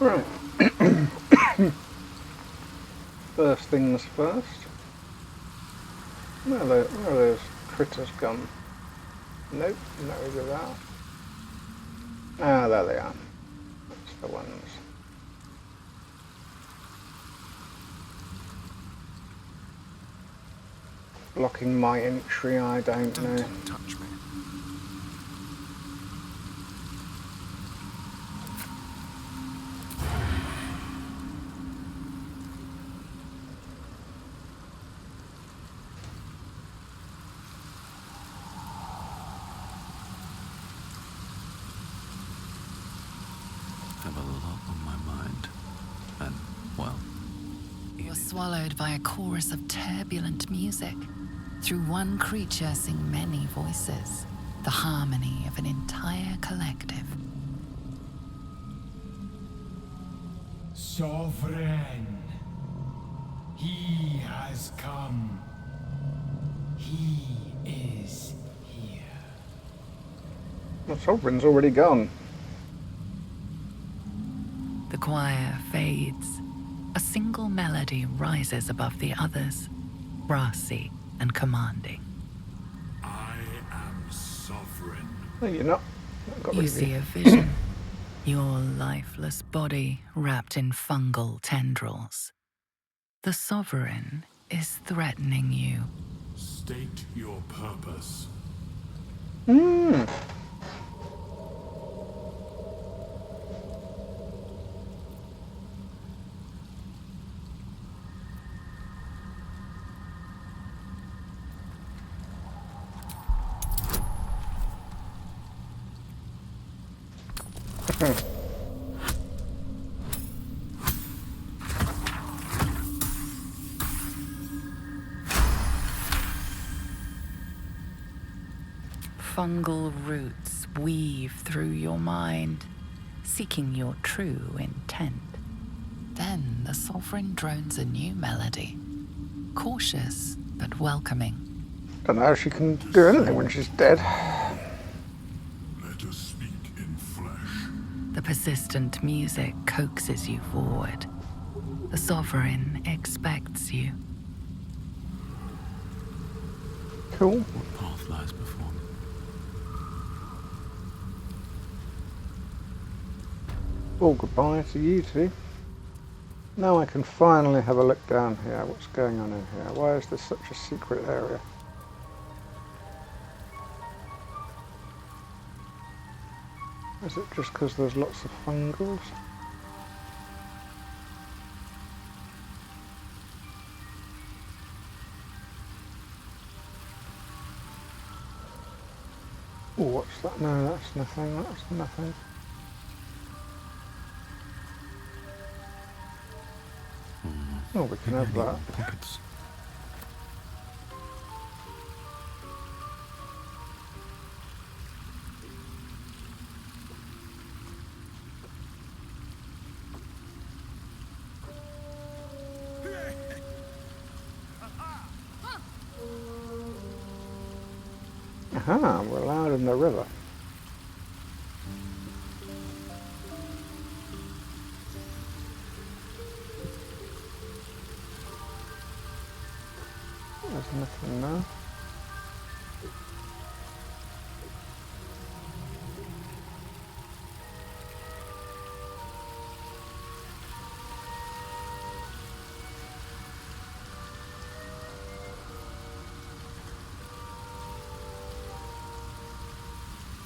Right. First things first. Where are those critters gone? Nope, not rid of that. Ah, there they are. That's the ones. Blocking my entry, I don't know. Don't touch me. Have a lot on my mind. And, well, You're swallowed by a chorus of turbulent music. Through one creature sing many voices, the harmony of an entire collective. Sovereign, he has come. He is here. The sovereign's already gone. The choir fades. A single melody rises above the others, brassy and commanding. I am sovereign. No, you're not. Got You rid of see a vision. Your lifeless body wrapped in fungal tendrils. The sovereign is threatening you. State your purpose. Fungal roots weave through your mind, seeking your true intent. Then the sovereign drones a new melody, cautious but welcoming. Don't know how she can do anything when she's dead. Let us speak in flesh. The persistent music coaxes you forward. The sovereign expects you. Cool. what path lies before me? Well, goodbye to you two. Now I can finally have a look down here. What's going on in here? Why is this such a secret area? Is it just because there's lots of fungals? Oh, what's that? No, that's nothing. That's nothing. Oh, we can have that. Pockets. Aha, we're allowed in the river. There's nothing there.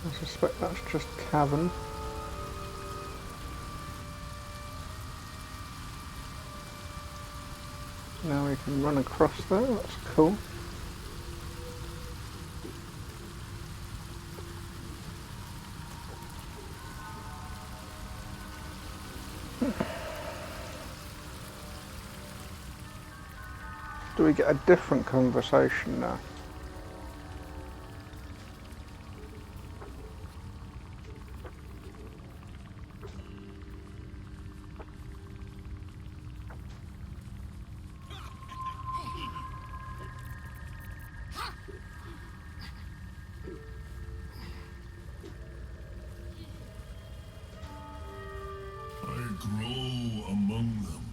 I suspect that's just cavern. Now we can run across there, that's cool. Do we get a different conversation now? I grow among them,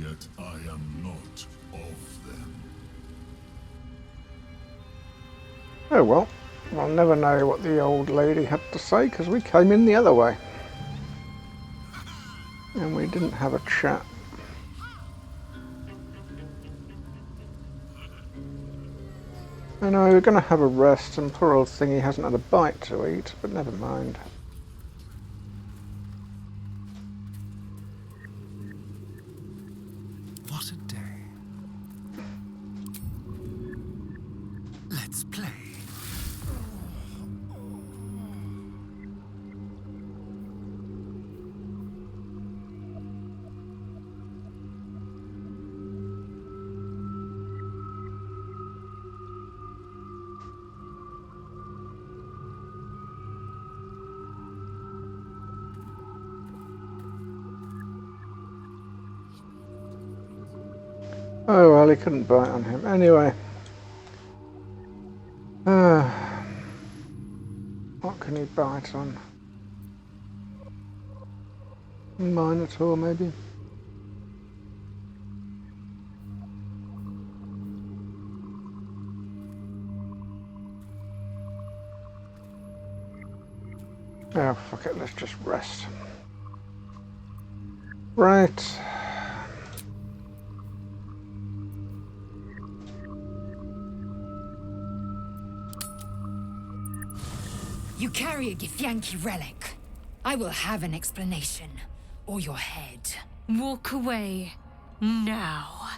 yet I am not of them. Oh well, I'll never know what the old lady had to say because we came in the other way. And we didn't have a chat. I know, we're going to have a rest, and poor old thingy hasn't had a bite to eat, but never mind. What a day. Let's play. Oh well, he couldn't bite on him. Anyway. What can he bite on? Minotaur, maybe? Oh, fuck it, let's just rest. Right. You carry a Githyanki relic. I will have an explanation, or your head. Walk away. Now.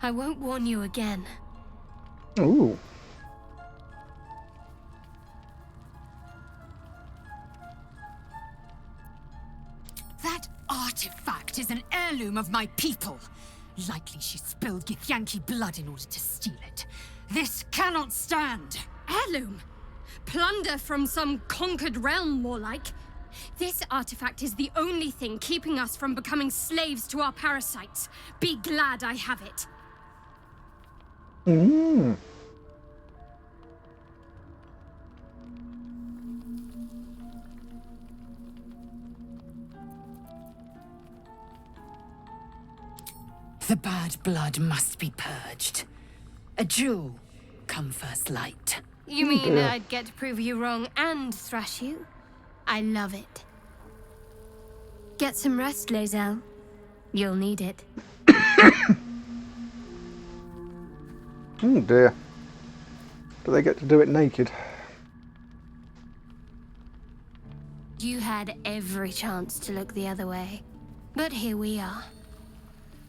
I won't warn you again. Ooh. That artifact is an heirloom of my people. Likely she spilled Githyanki blood in order to steal it. This cannot stand. Heirloom? Plunder from some conquered realm, more like. This artifact is the only thing keeping us from becoming slaves to our parasites. Be glad I have it. Mm. The bad blood must be purged. A jewel come first light. You mean dear. I'd get to prove you wrong and thrash you? I love it. Get some rest, Lae'zel. You'll need it. Oh dear. Do they get to do it naked? You had every chance to look the other way. But here we are.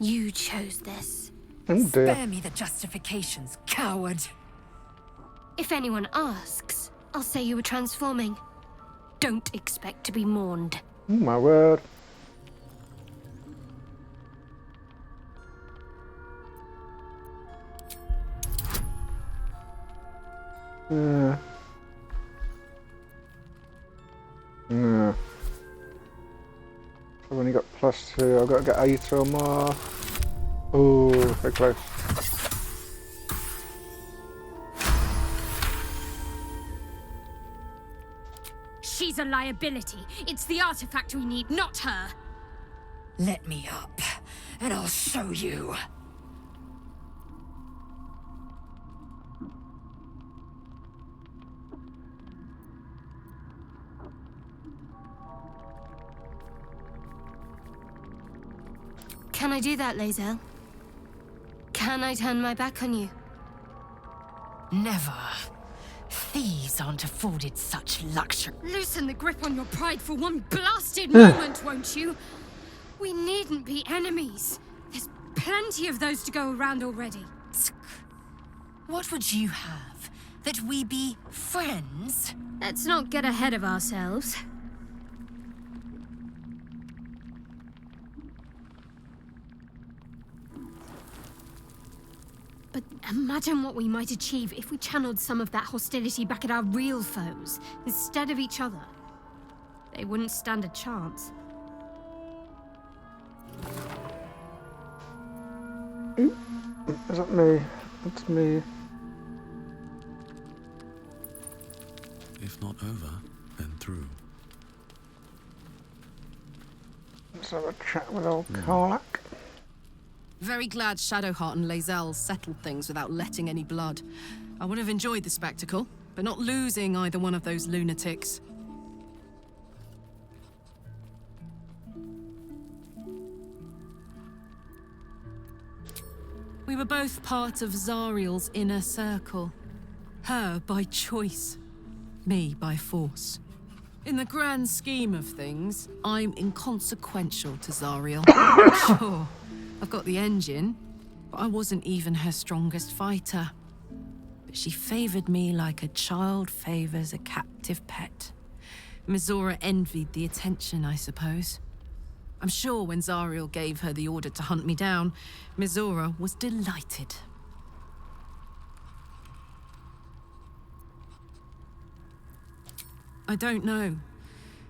You chose this. Oh dear. Spare me the justifications, coward. If anyone asks, I'll say you were transforming. Don't expect to be mourned. Oh my word. Yeah. Yeah. I've only got +2. I've got to get 8 or more. Oh, very close. She's a liability. It's the artifact we need, not her. Let me up, and I'll show you. Can I do that, Lae'zel? Can I turn my back on you? Never. Thieves aren't afforded such luxury. Loosen the grip on your pride for one blasted moment, won't you? We needn't be enemies. There's plenty of those to go around already. What would you have? That we be friends? Let's not get ahead of ourselves. But imagine what we might achieve if we channeled some of that hostility back at our real foes, instead of each other. They wouldn't stand a chance. Is that me? That's me. If not over, then through. Let's have a chat with old Karlak. Very glad Shadowheart and Lae'zel settled things without letting any blood. I would have enjoyed the spectacle, but not losing either one of those lunatics. We were both part of Zariel's inner circle. Her by choice, me by force. In the grand scheme of things, I'm inconsequential to Zariel. Sure, I've got the engine, but I wasn't even her strongest fighter. But she favored me like a child favors a captive pet. Mizora envied the attention, I suppose. I'm sure when Zariel gave her the order to hunt me down, Mizora was delighted. I don't know.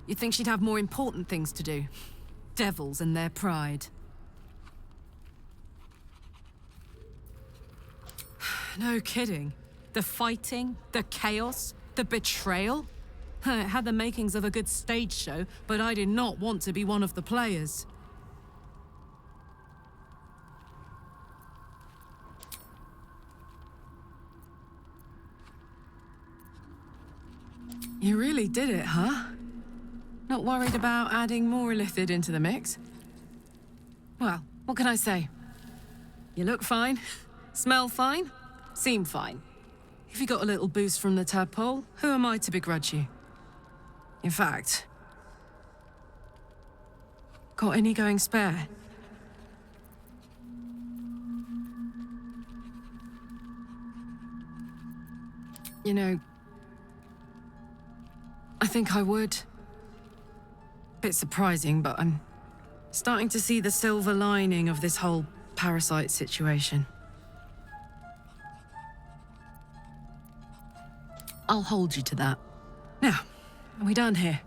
You'd think she'd have more important things to do. Devils and their pride. No kidding. The fighting, the chaos, the betrayal. It had the makings of a good stage show, but I did not want to be one of the players. You really did it, huh? Not worried about adding more Illithid into the mix? Well, what can I say? You look fine, smell fine, seem fine. If you got a little boost from the tadpole, who am I to begrudge you? In fact, got any going spare? You know, I think I would. Bit surprising, but I'm starting to see the silver lining of this whole parasite situation. I'll hold you to that. Now, are we done here?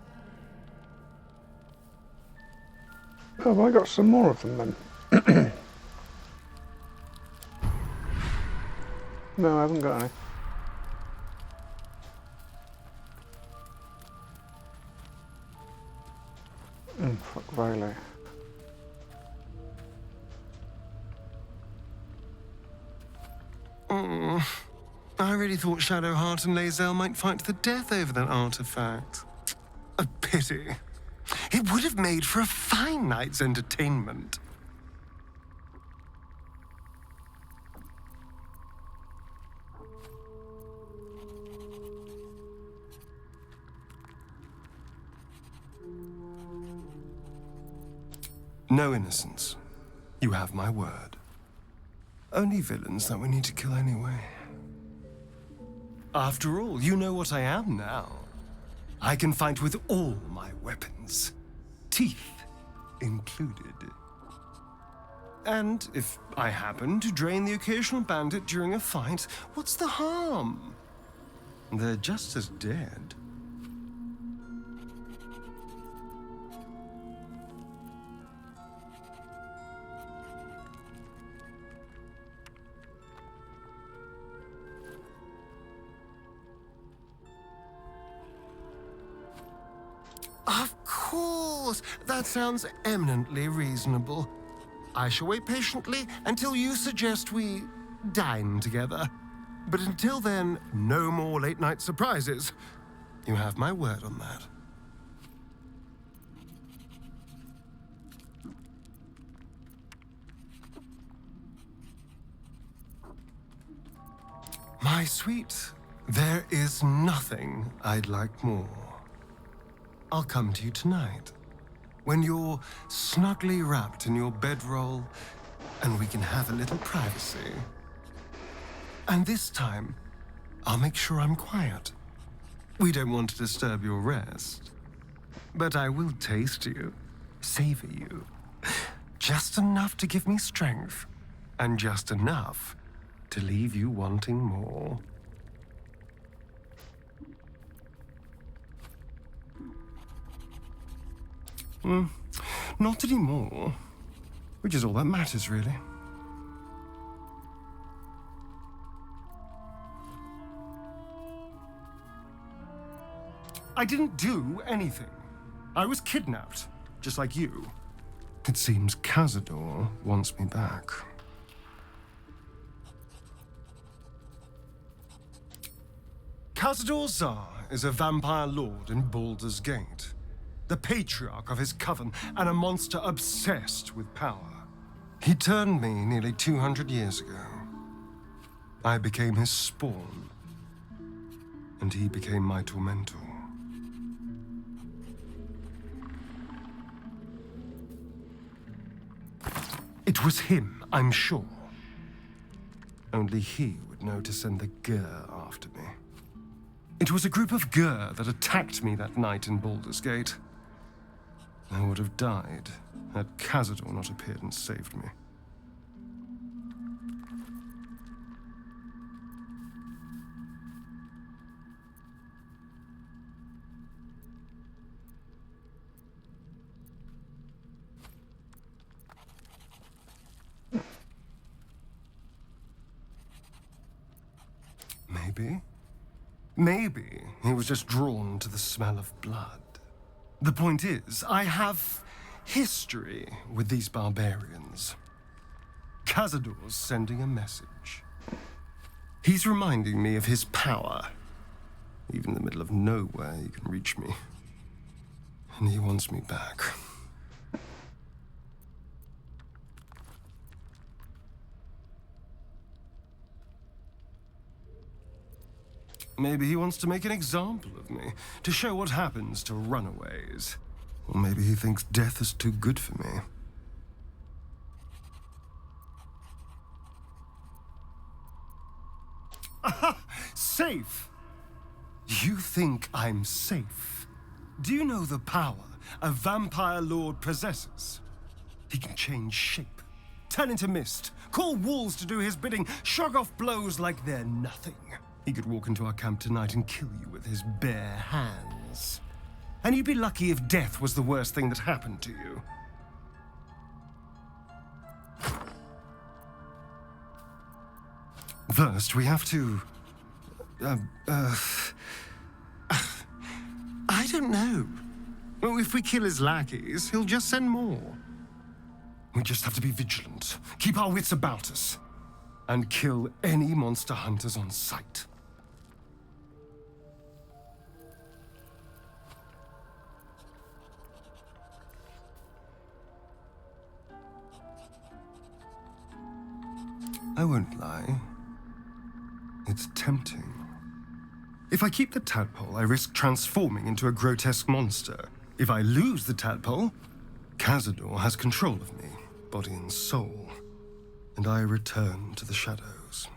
Have I got some more of them then? No, I haven't got any. Fuck Riley. I really thought Shadowheart and Lae'zel might fight to the death over that artifact. A pity. It would have made for a fine night's entertainment. No innocence. You have my word. Only villains that we need to kill anyway. After all, you know what I am now. I can fight with all my weapons, teeth included. And if I happen to drain the occasional bandit during a fight, what's the harm? They're just as dead. Of course! That sounds eminently reasonable. I shall wait patiently until you suggest we dine together. But until then, no more late-night surprises. You have my word on that. My sweet, there is nothing I'd like more. I'll come to you tonight, when you're snugly wrapped in your bedroll, and we can have a little privacy. And this time, I'll make sure I'm quiet. We don't want to disturb your rest. But I will taste you, savor you. Just enough to give me strength, and just enough to leave you wanting more. Not anymore. Which is all that matters, really. I didn't do anything. I was kidnapped, just like you. It seems Cazador wants me back. Cazador Zar is a vampire lord in Baldur's Gate, the patriarch of his coven and a monster obsessed with power. He turned me nearly 200 years ago. I became his spawn, and he became my tormentor. It was him, I'm sure. Only he would know to send the Gur after me. It was a group of Gur that attacked me that night in Baldur's Gate. I would have died had Cazador not appeared and saved me. Maybe he was just drawn to the smell of blood. The point is, I have history with these barbarians. Cazador's sending a message. He's reminding me of his power. Even in the middle of nowhere, he can reach me. And he wants me back. Maybe he wants to make an example of me, to show what happens to runaways. Or maybe he thinks death is too good for me. Aha! Safe! You think I'm safe? Do you know the power a vampire lord possesses? He can change shape, turn into mist, call walls to do his bidding, shrug off blows like they're nothing. He could walk into our camp tonight and kill you with his bare hands. And you'd be lucky if death was the worst thing that happened to you. First, we have to... I don't know. Well, if we kill his lackeys, he'll just send more. We just have to be vigilant, keep our wits about us, and kill any monster hunters on sight. I won't lie. It's tempting. If I keep the tadpole, I risk transforming into a grotesque monster. If I lose the tadpole, Cazador has control of me, body and soul, and I return to the shadows.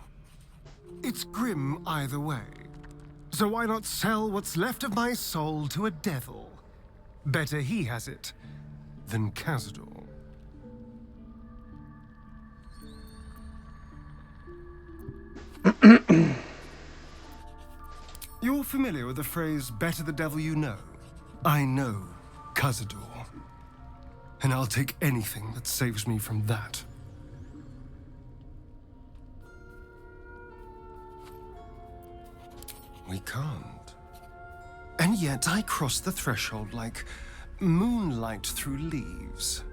It's grim either way. So why not sell what's left of my soul to a devil? Better he has it than Cazador. You're familiar with the phrase, better the devil you know? I know Cazador, and I'll take anything that saves me from that. We can't. And yet I cross the threshold like moonlight through leaves.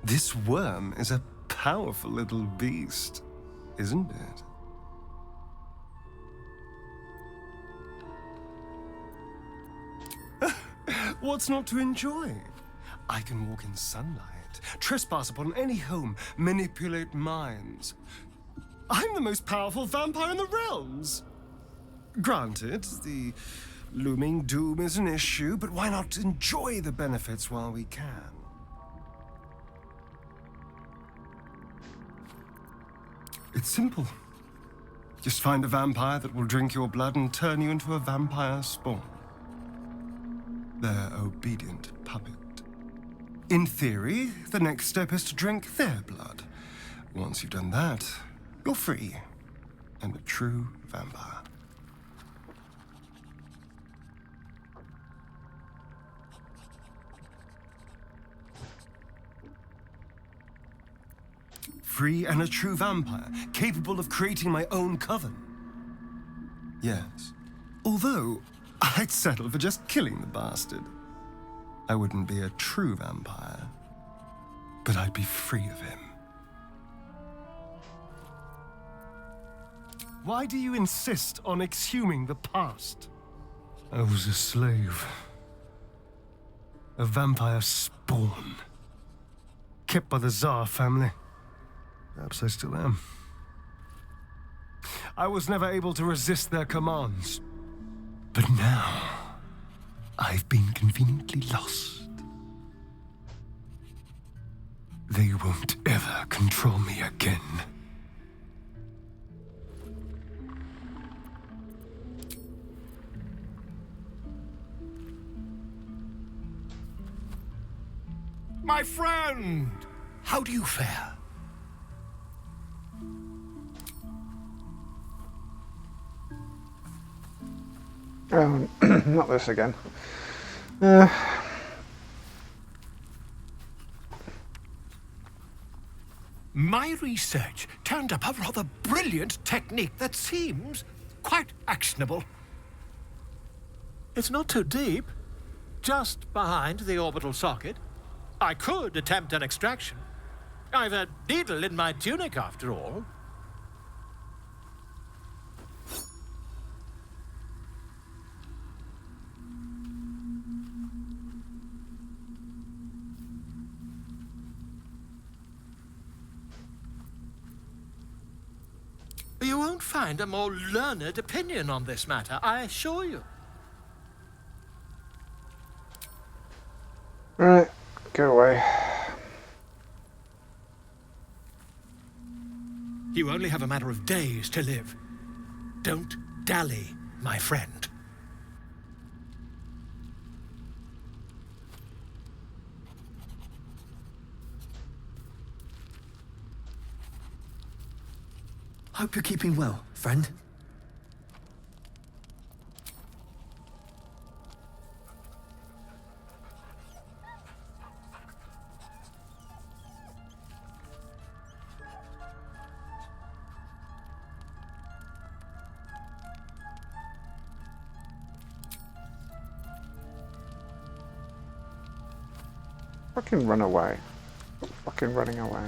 This worm is a powerful little beast, isn't it? What's not to enjoy? I can walk in sunlight, trespass upon any home, manipulate minds. I'm the most powerful vampire in the realms. Granted, the looming doom is an issue, but why not enjoy the benefits while we can? It's simple. Just find a vampire that will drink your blood and turn you into a vampire spawn. Their obedient puppet. In theory, the next step is to drink their blood. Once you've done that, you're free and a true vampire. Free and a true vampire, capable of creating my own coven. Yes. Although, I'd settle for just killing the bastard. I wouldn't be a true vampire. but I'd be free of him. Why do you insist on exhuming the past? I was a slave. A vampire spawn. Kept by the Tsar family. Perhaps I still am. I was never able to resist their commands. But now, I've been conveniently lost. They won't ever control me again. My friend! How do you fare? Oh, not this again. My research turned up a rather brilliant technique that seems quite actionable. It's not too deep. Just behind the orbital socket. I could attempt an extraction. I've a needle in my tunic, after all. You won't find a more learned opinion on this matter, I assure you. Right, go away. You only have a matter of days to live. Don't dally, my friend. Hope you're keeping well, friend. Fucking run away. Fucking running away.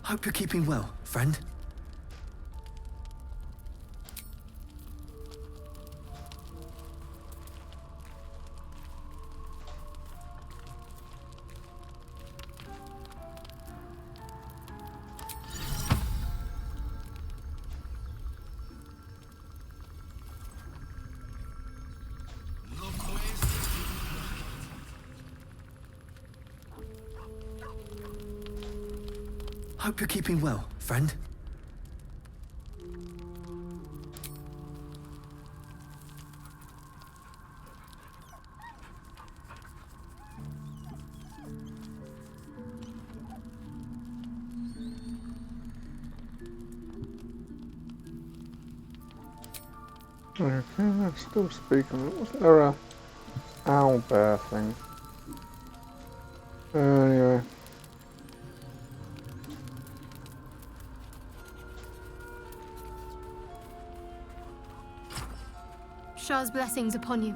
Hope you're keeping well, friend. Hope you're keeping well, friend. Okay, that's still speaking. Wasn't there a owl bear thing? Anyway. Shah's blessings upon you.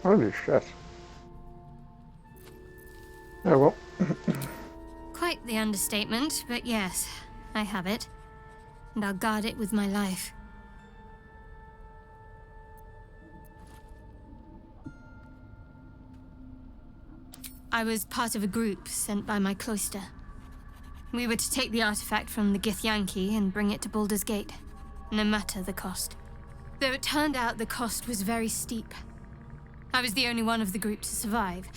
Holy shit. Oh well. Quite the understatement, but yes, I have it. And I'll guard it with my life. I was part of a group sent by my cloister. We were to take the artifact from the Githyanki and bring it to Baldur's Gate, no matter the cost. Though it turned out the cost was very steep. I was the only one of the group to survive.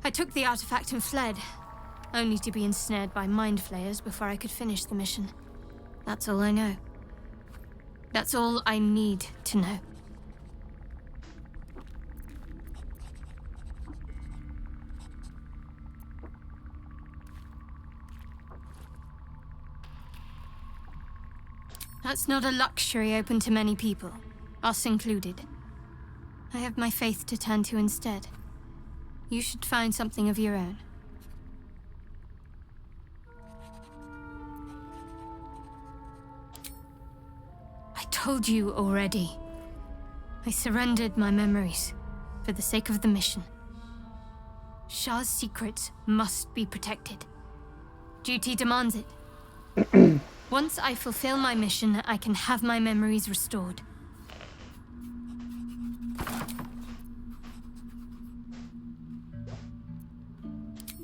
I took the artifact and fled, only to be ensnared by mind flayers before I could finish the mission. That's all I know. That's all I need to know. That's not a luxury open to many people, us included. I have my faith to turn to instead. You should find something of your own. I told you already. I surrendered my memories for the sake of the mission. Shah's secrets must be protected. Duty demands it. Once I fulfill my mission, I can have my memories restored.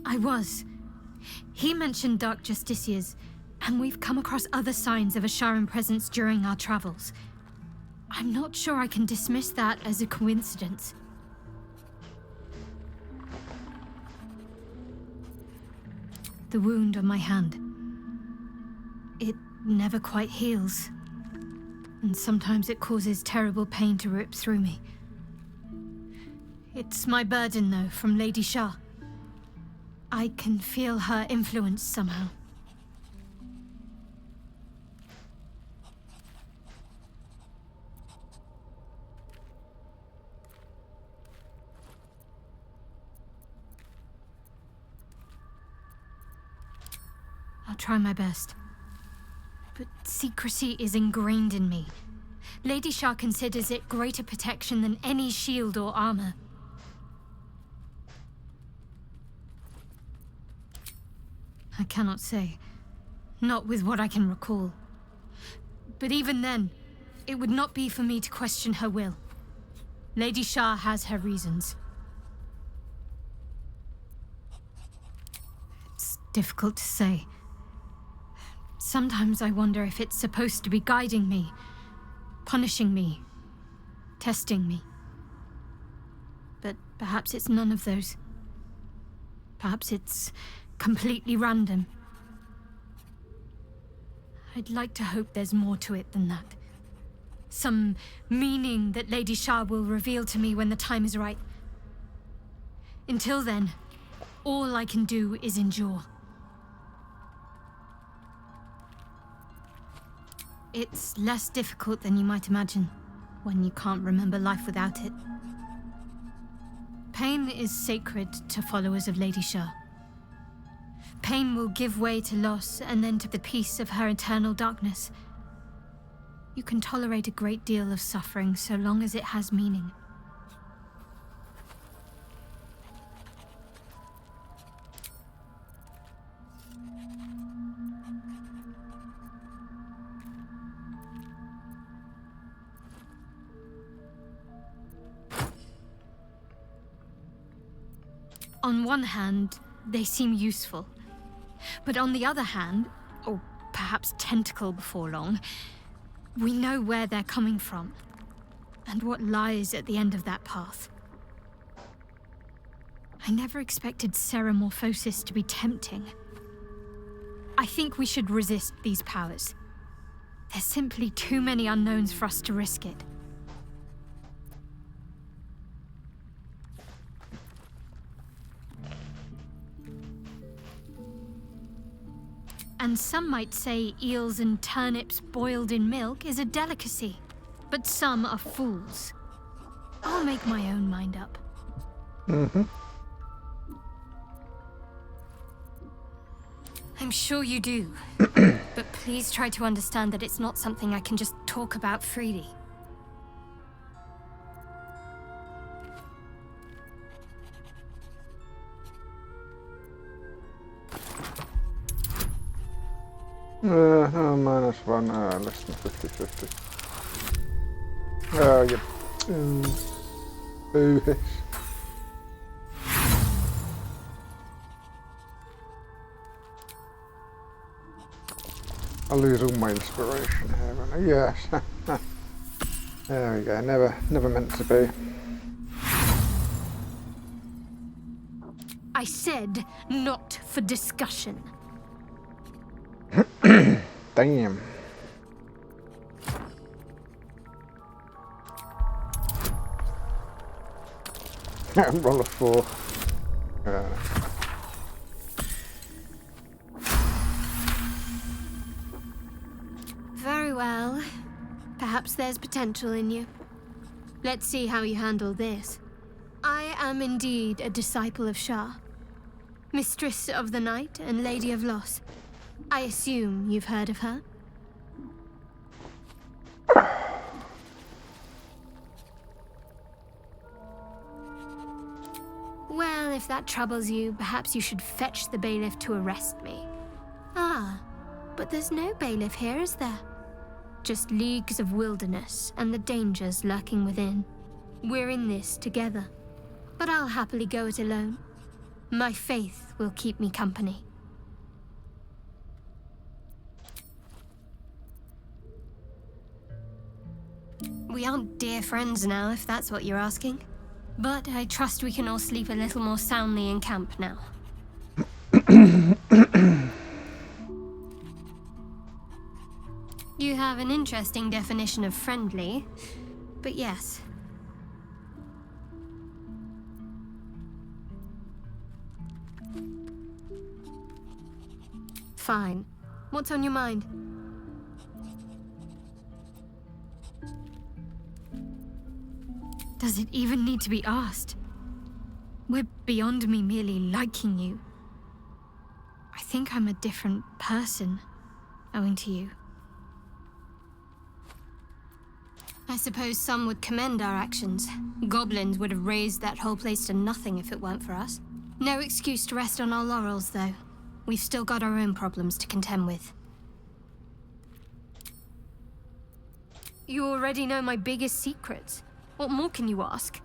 I was. He mentioned Dark Justiciars, and we've come across other signs of a Sharan presence during our travels. I'm not sure I can dismiss that as a coincidence. The wound on my hand. It never quite heals. And sometimes it causes terrible pain to rip through me. It's my burden, though, from Lady Shah. I can feel her influence somehow. I'll try my best. But secrecy is ingrained in me. Lady Shah considers it greater protection than any shield or armor. I cannot say. Not with what I can recall. But even then, it would not be for me to question her will. Lady Shah has her reasons. It's difficult to say. Sometimes I wonder if it's supposed to be guiding me, punishing me, testing me. But perhaps it's none of those. Perhaps it's completely random. I'd like to hope there's more to it than that. Some meaning that Lady Shah will reveal to me when the time is right. Until then, all I can do is endure. It's less difficult than you might imagine when you can't remember life without it. Pain is sacred to followers of Lady Shah. Pain will give way to loss and then to the peace of her eternal darkness. You can tolerate a great deal of suffering so long as it has meaning. On one hand, they seem useful. But on the other hand, or perhaps tentacle before long, we know where they're coming from, and what lies at the end of that path. I never expected ceremorphosis to be tempting. I think we should resist these powers. There's simply too many unknowns for us to risk it. And some might say eels and turnips boiled in milk is a delicacy. But some are fools. I'll make my own mind up. I'm sure you do. But please try to understand that it's not something I can just talk about freely. -1, less than 50-50. Oh, you boohish. I lose all my inspiration here, don't I? Yes. There we go, never meant to be. I said not for discussion. Damn. Roll a 4. Very well. Perhaps there's potential in you. Let's see how you handle this. I am indeed a disciple of Shah. Mistress of the Night and Lady of Loss. I assume you've heard of her? Well, if that troubles you, perhaps you should fetch the bailiff to arrest me. Ah, but there's no bailiff here, is there? Just leagues of wilderness and the dangers lurking within. We're in this together, but I'll happily go it alone. My faith will keep me company. We aren't dear friends now, if that's what you're asking. But I trust we can all sleep a little more soundly in camp now. You have an interesting definition of friendly, but yes. Fine. What's on your mind? Does it even need to be asked? We're beyond me merely liking you. I think I'm a different person, owing to you. I suppose some would commend our actions. Goblins would have razed that whole place to nothing if it weren't for us. No excuse to rest on our laurels, though. We've still got our own problems to contend with. You already know my biggest secrets. What more can you ask?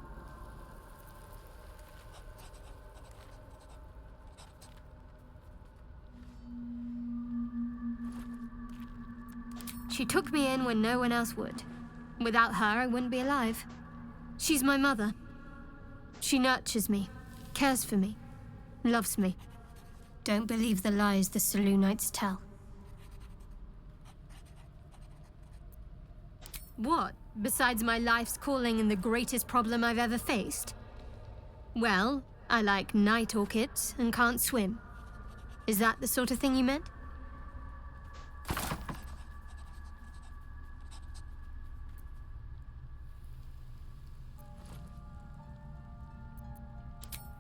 She took me in when no one else would. Without her, I wouldn't be alive. She's my mother. She nurtures me, cares for me, loves me. Don't believe the lies the Selûnites tell. What? Besides my life's calling and the greatest problem I've ever faced? Well, I like night orchids and can't swim. Is that the sort of thing you meant?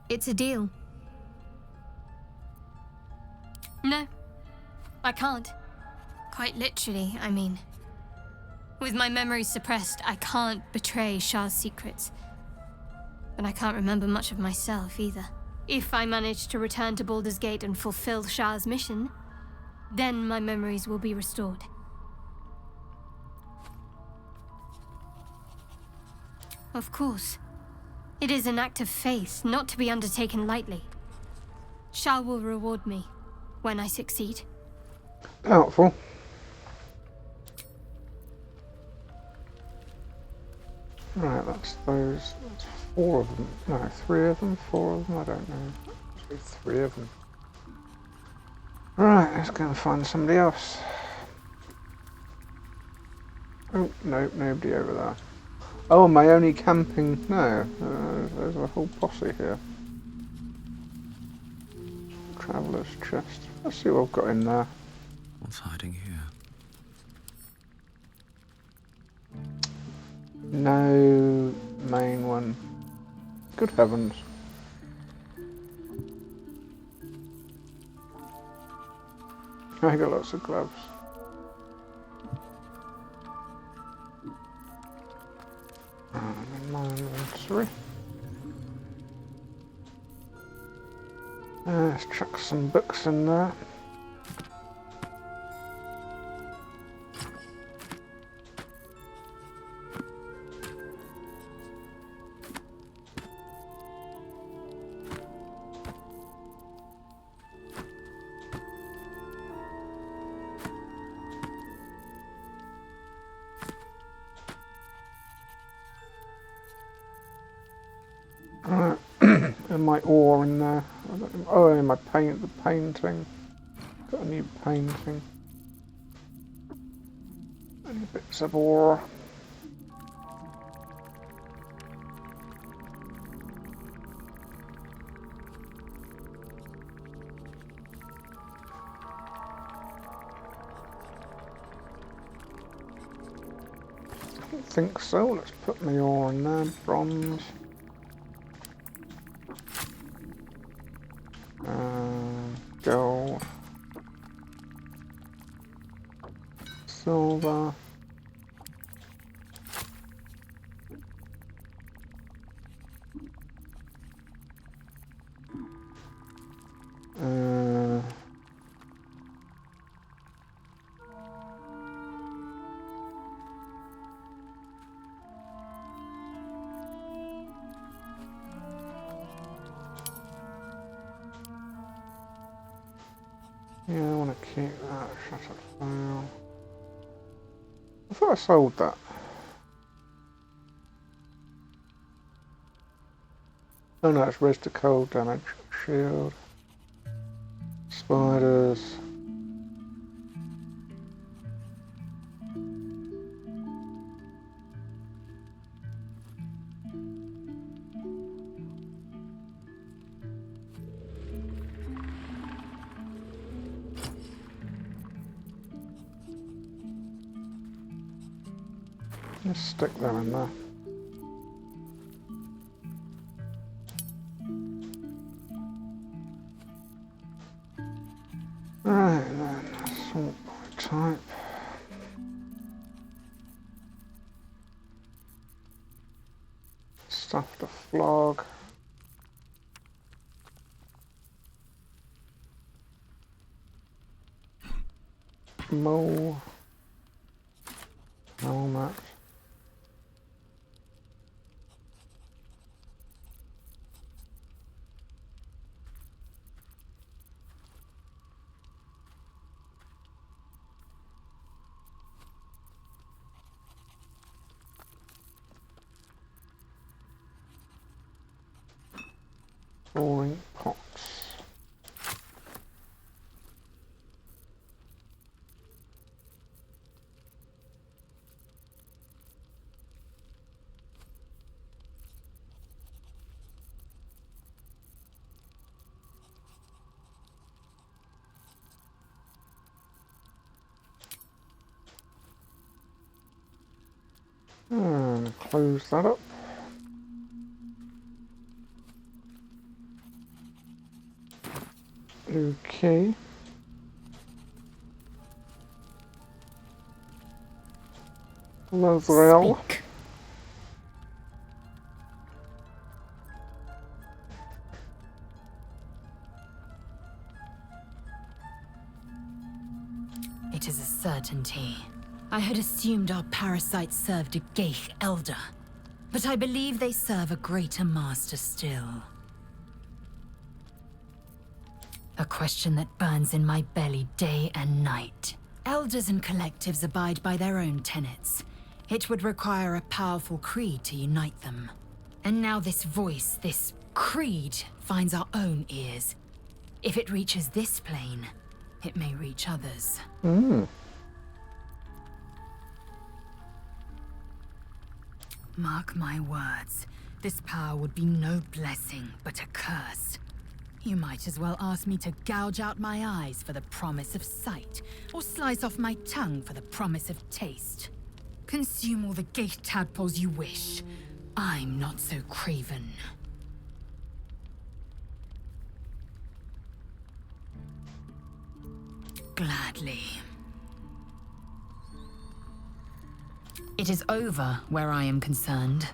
It's a deal. No, I can't. Quite literally, I mean. With my memories suppressed, I can't betray Shah's secrets. But I can't remember much of myself either. If I manage to return to Baldur's Gate and fulfill Shah's mission, then my memories will be restored. Of course. It is an act of faith, not to be undertaken lightly. Shah will reward me when I succeed. Doubtful. Right, that's those. That's 4 of them. No, 3 of them, 4 of them. I don't know. Must be 3 of them. Right, let's go and find somebody else. Oh, no, nobody over there. Oh, am I only camping? No, there's a whole posse here. Traveller's chest. Let's see what I've got in there. What's hiding here? No main one. Good heavens. I got lots of gloves. My inventory. Let's chuck some books in there. And my ore in there. Oh, and my paint, the painting. Got a new painting. Any bits of ore. I don't think so. Let's put my ore in there. Bronze. Gold. Silver. Yeah, I want to keep that. Shut up, file. I thought I sold that. Oh no, it's resist cold damage. Shield. Spiders. Let's stick them in there. Right then, sort by type. Stuff to flog. Mole. Helmet. Flooring pots. And close that up. Okay. Lothrel. Speak. It is a certainty. I had assumed our parasites served a Geich elder, but I believe they serve a greater master still. A question that burns in my belly day and night. Elders and collectives abide by their own tenets. It would require a powerful creed to unite them. And now this voice, this creed, finds our own ears. If it reaches this plane, it may reach others. Mark my words, this power would be no blessing, but a curse. You might as well ask me to gouge out my eyes for the promise of sight, or slice off my tongue for the promise of taste. Consume all the gate tadpoles you wish. I'm not so craven. Gladly. It is over where I am concerned.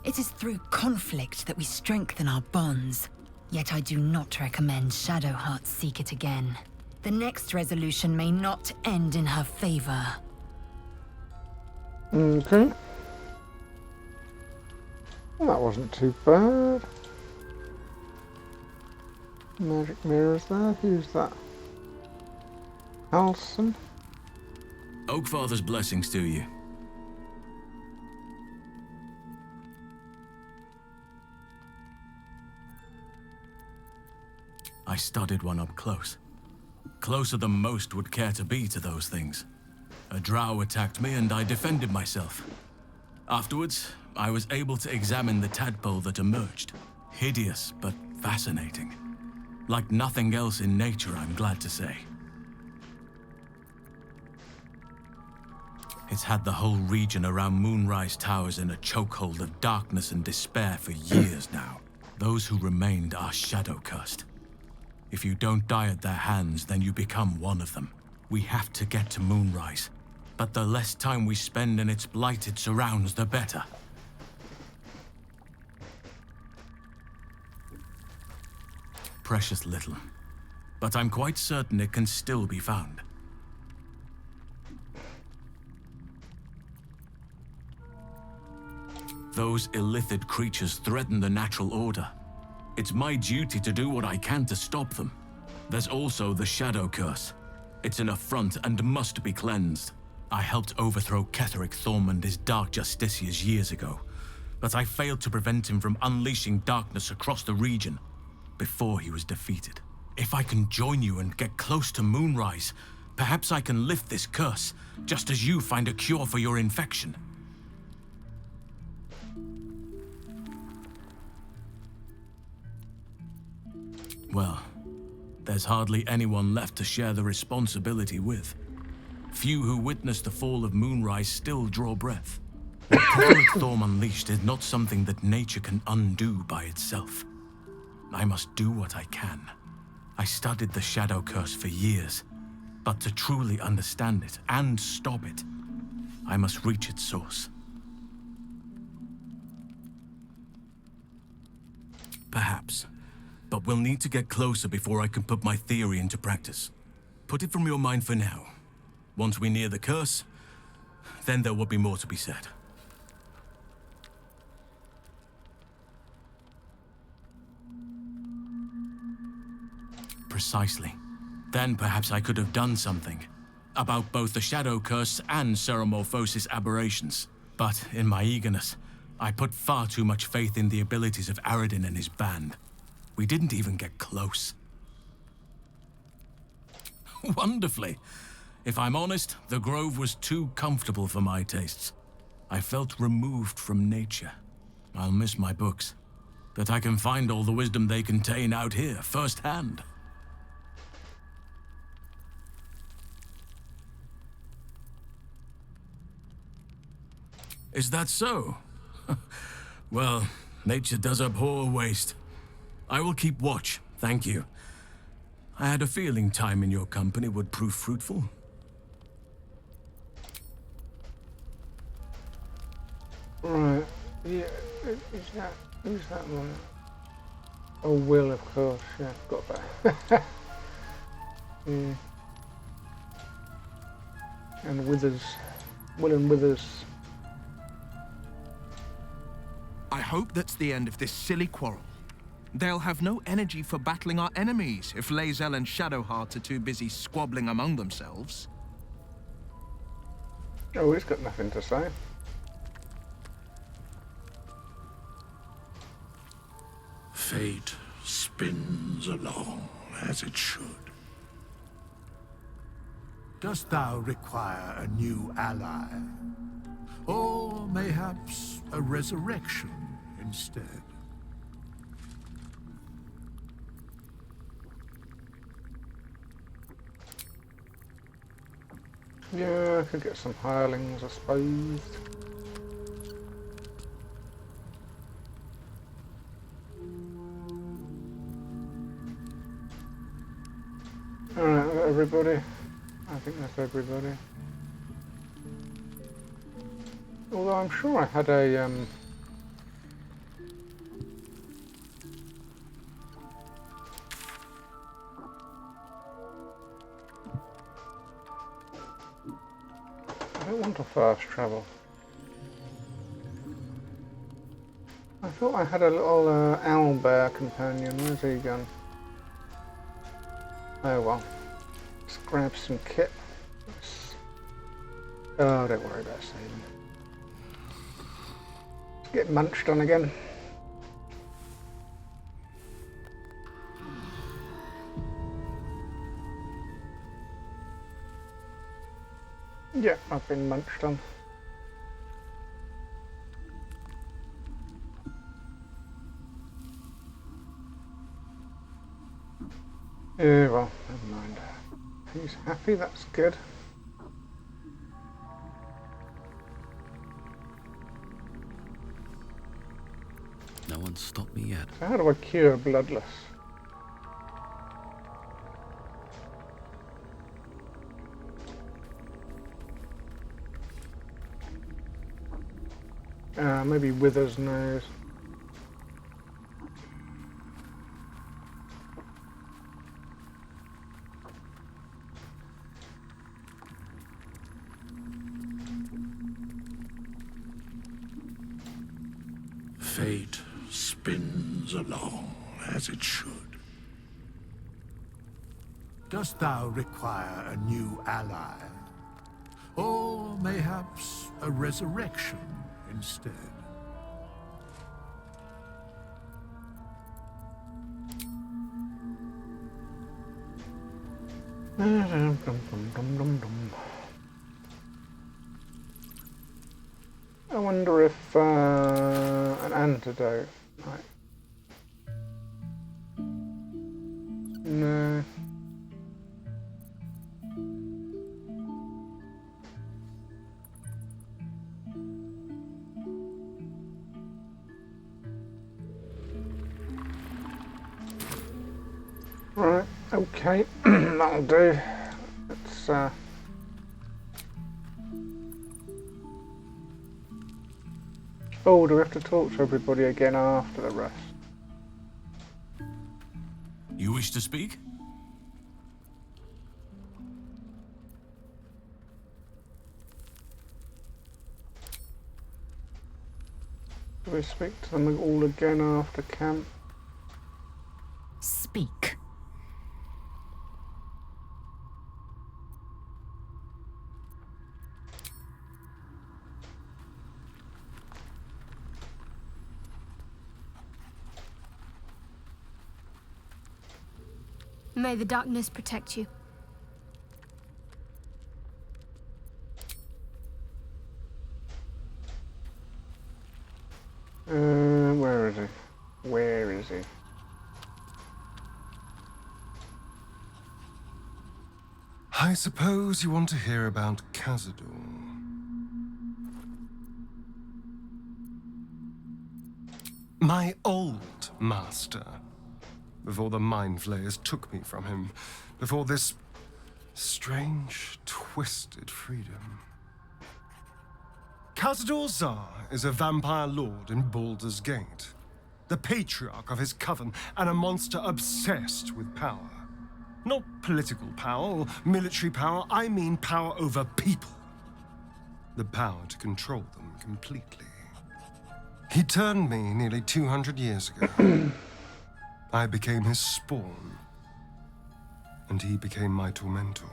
It is through conflict that we strengthen our bonds. Yet I do not recommend Shadowheart seek it again. The next resolution may not end in her favor. Okay. Well, that wasn't too bad. Magic mirrors there. Who's that? Alson? Oakfather's blessings to you. I studied one up close. Closer than most would care to be to those things. A drow attacked me and I defended myself. Afterwards, I was able to examine the tadpole that emerged. Hideous, but fascinating. Like nothing else in nature, I'm glad to say. It's had the whole region around Moonrise Towers in a chokehold of darkness and despair for years now. Those who remained are shadow-cursed. If you don't die at their hands, then you become one of them. We have to get to Moonrise, but the less time we spend in its blighted surrounds, the better. Precious little, but I'm quite certain it can still be found. Those illithid creatures threaten the natural order. It's my duty to do what I can to stop them. There's also the Shadow Curse. It's an affront and must be cleansed. I helped overthrow Ketheric Thorm and his Dark Justiciars years ago, but I failed to prevent him from unleashing darkness across the region before he was defeated. If I can join you and get close to Moonrise, perhaps I can lift this curse, just as you find a cure for your infection. Well, there's hardly anyone left to share the responsibility with. Few who witnessed the fall of Moonrise still draw breath. What Ketheric Thorm unleashed is not something that nature can undo by itself. I must do what I can. I studied the Shadow Curse for years, but to truly understand it and stop it, I must reach its source. Perhaps. But we'll need to get closer before I can put my theory into practice. Put it from your mind for now. Once we near the curse, then there will be more to be said. Precisely. Then perhaps I could have done something about both the Shadow Curse and Ceremorphosis aberrations. But in my eagerness, I put far too much faith in the abilities of Aradin and his band. We didn't even get close. Wonderfully. If I'm honest, the grove was too comfortable for my tastes. I felt removed from nature. I'll miss my books, but I can find all the wisdom they contain out here, firsthand. Is that so? Well, nature does abhor waste. I will keep watch, thank you. I had a feeling time in your company would prove fruitful. Right, yeah, who's that one? Oh, Will, of course, yeah, forgot that. Yeah. And Withers, Will and Withers. I hope that's the end of this silly quarrel. They'll have no energy for battling our enemies if Lae'zel and Shadowheart are too busy squabbling among themselves. Oh, he's got nothing to say. Fate spins along as it should. Dost thou require a new ally? Or mayhaps a resurrection instead? Yeah, I could get some hirelings, I suppose. Alright, everybody. I think that's everybody. Although I'm sure I had a I don't want to fast travel. I thought I had a little owlbear companion. Where's he gone? Oh well. Let's grab some kit. Oh, don't worry about saving. Let's get munched on again. Yeah, I've been munched on. Yeah, well, never mind. He's happy, that's good. No one stopped me yet. So how do I cure bloodless? Maybe Wither's nose. Fate spins along as it should. Dost thou require a new ally? Or mayhaps a resurrection instead? I wonder if an antidote. Right. No. Right, okay, that'll do. Let's oh, do we have to talk to everybody again after the rest? You wish to speak? Do we speak to them all again after camp? Speak. May the darkness protect you. Where is he? Where is he? I suppose you want to hear about Cazador. My old master. Before the Mind Flayers took me from him. Before this strange, twisted freedom. Cazador Zar is a vampire lord in Baldur's Gate. The patriarch of his coven and a monster obsessed with power. Not political power or military power, I mean power over people. The power to control them completely. He turned me nearly 200 years ago. I became his spawn, and he became my tormentor.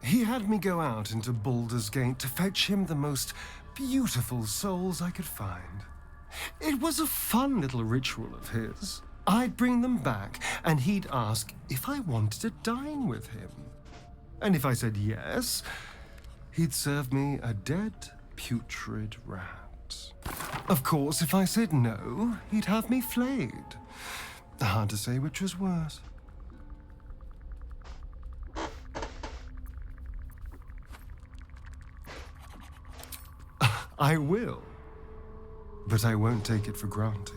He had me go out into Baldur's Gate to fetch him the most beautiful souls I could find. It was a fun little ritual of his. I'd bring them back, and he'd ask if I wanted to dine with him. And if I said yes, he'd serve me a dead, putrid rat. Of course, if I said no, he'd have me flayed. Hard to say which was worse. I will. But I won't take it for granted.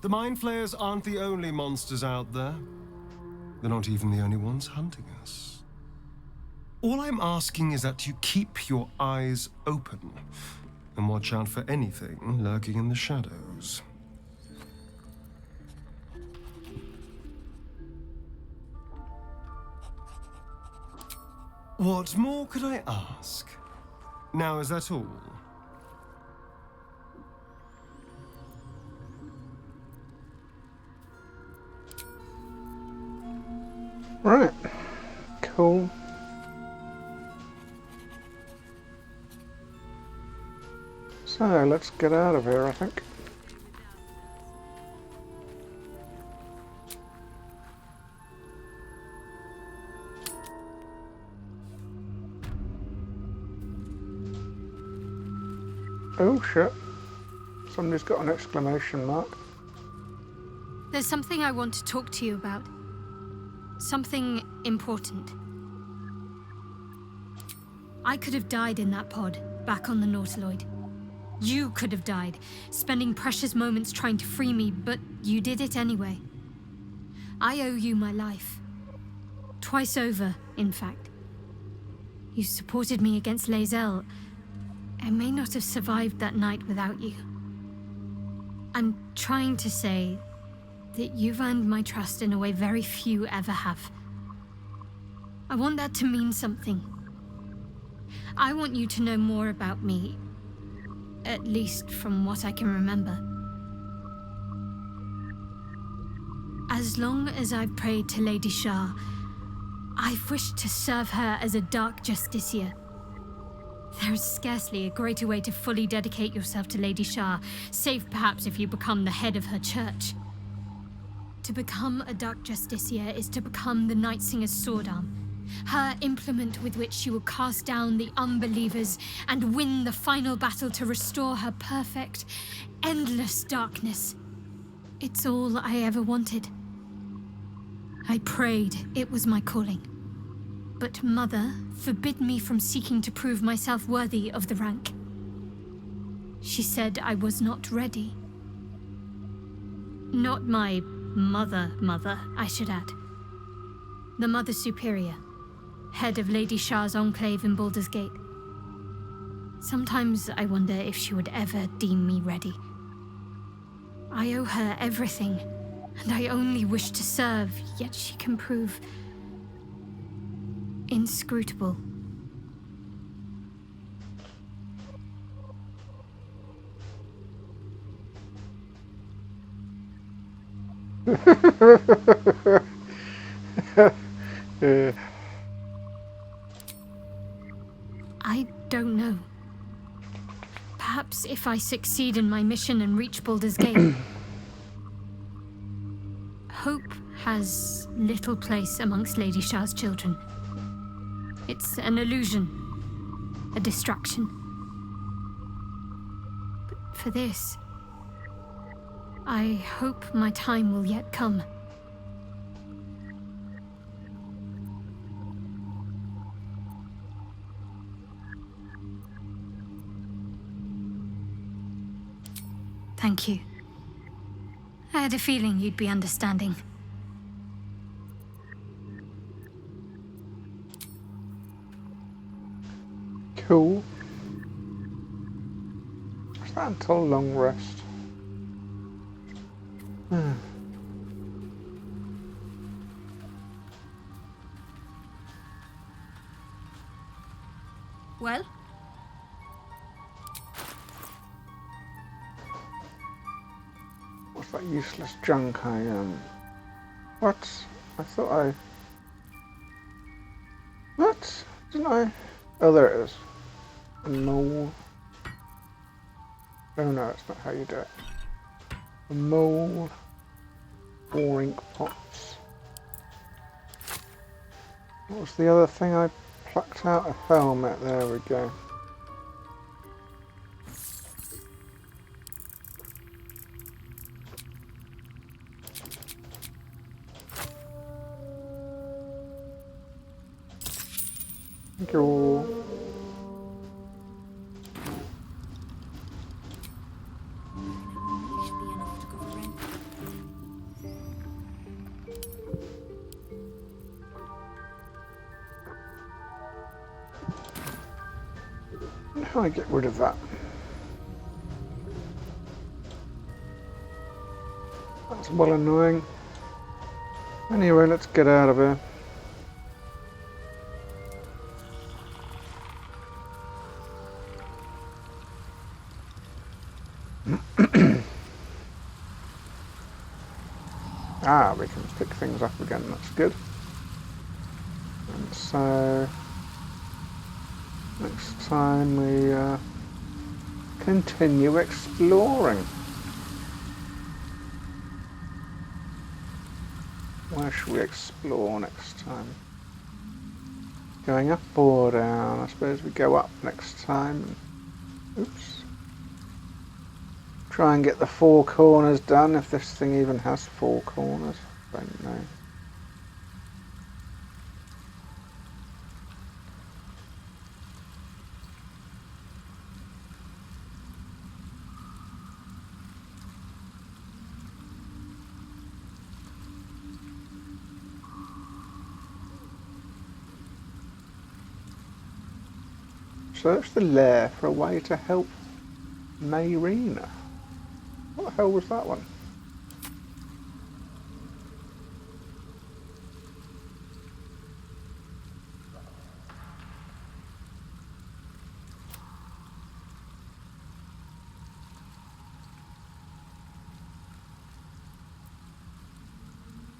The Mind Flayers aren't the only monsters out there. They're not even the only ones hunting us. All I'm asking is that you keep your eyes open and watch out for anything lurking in the shadows. What more could I ask? Now, is that all? Right. Cool. So, let's get out of here, I think. Oh shit. Somebody's got an exclamation mark. There's something I want to talk to you about. Something important. I could have died in that pod, back on the Nautiloid. You could have died, spending precious moments trying to free me, but you did it anyway. I owe you my life. Twice over, in fact. You supported me against Lae'zel. I may not have survived that night without you. I'm trying to say that you've earned my trust in a way very few ever have. I want that to mean something. I want you to know more about me, at least from what I can remember. As long as I've prayed to Lady Shah, I've wished to serve her as a Dark Justiciar. There is scarcely a greater way to fully dedicate yourself to Lady Shah, save perhaps if you become the head of her church. To become a Dark Justiciar is to become the Night Singer's sword arm, her implement with which she will cast down the unbelievers and win the final battle to restore her perfect, endless darkness. It's all I ever wanted. I prayed it was my calling. But Mother forbid me from seeking to prove myself worthy of the rank. She said I was not ready. Not my mother, I should add. The Mother Superior, head of Lady Shah's enclave in Baldur's Gate. Sometimes I wonder if she would ever deem me ready. I owe her everything, and I only wish to serve, yet she can prove inscrutable. I don't know. Perhaps if I succeed in my mission and reach Baldur's Gate. Hope has little place amongst Lady Shah's children. It's an illusion, a distraction. But for this, I hope my time will yet come. Thank you. I had a feeling you'd be understanding. Cool. Is that until long rest? Well? What's that useless junk What? I thought I... What? Didn't I? Oh, there it is. No. Oh no, that's not how you do it. A mole. 4 ink pots. What was the other thing I plucked out? A helmet. There we go. Thank you. How do I get rid of that? That's well annoying. Anyway, let's get out of here. Ah, we can pick things up again, that's good. And so, next time we continue exploring. Where should we explore next time? Going up or down? I suppose we go up next time. Oops. Try and get the 4 corners done, if this thing even has 4 corners. Don't know. Search the lair for a way to help Mayrina. What the hell was that one?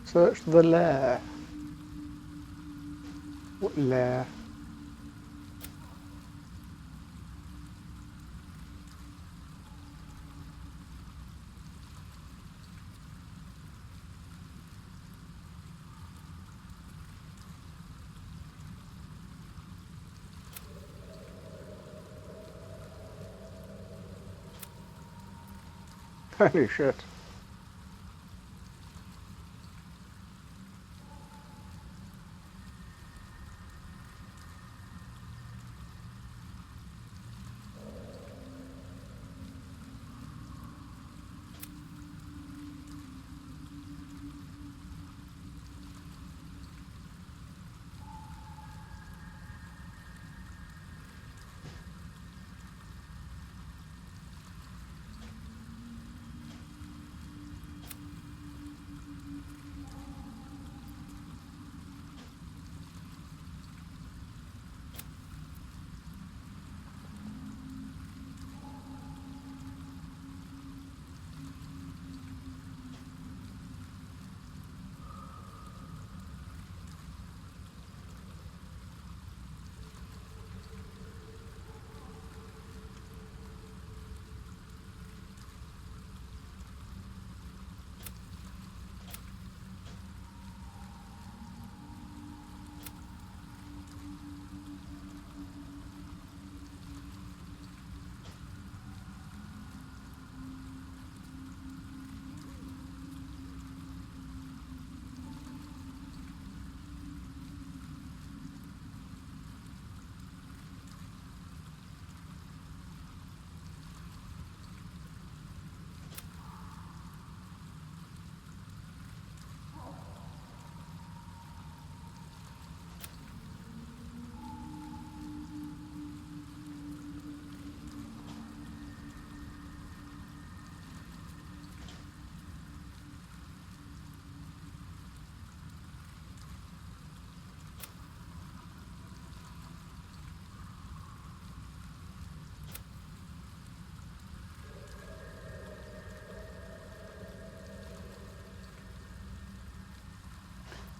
Search the lair. What lair? Holy shit.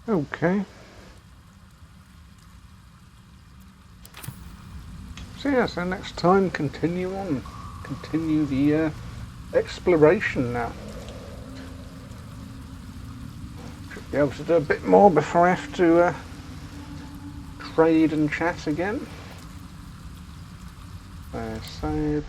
Okay. So yeah, so next time continue the exploration now. Should be able to do a bit more before I have to trade and chat again. Save.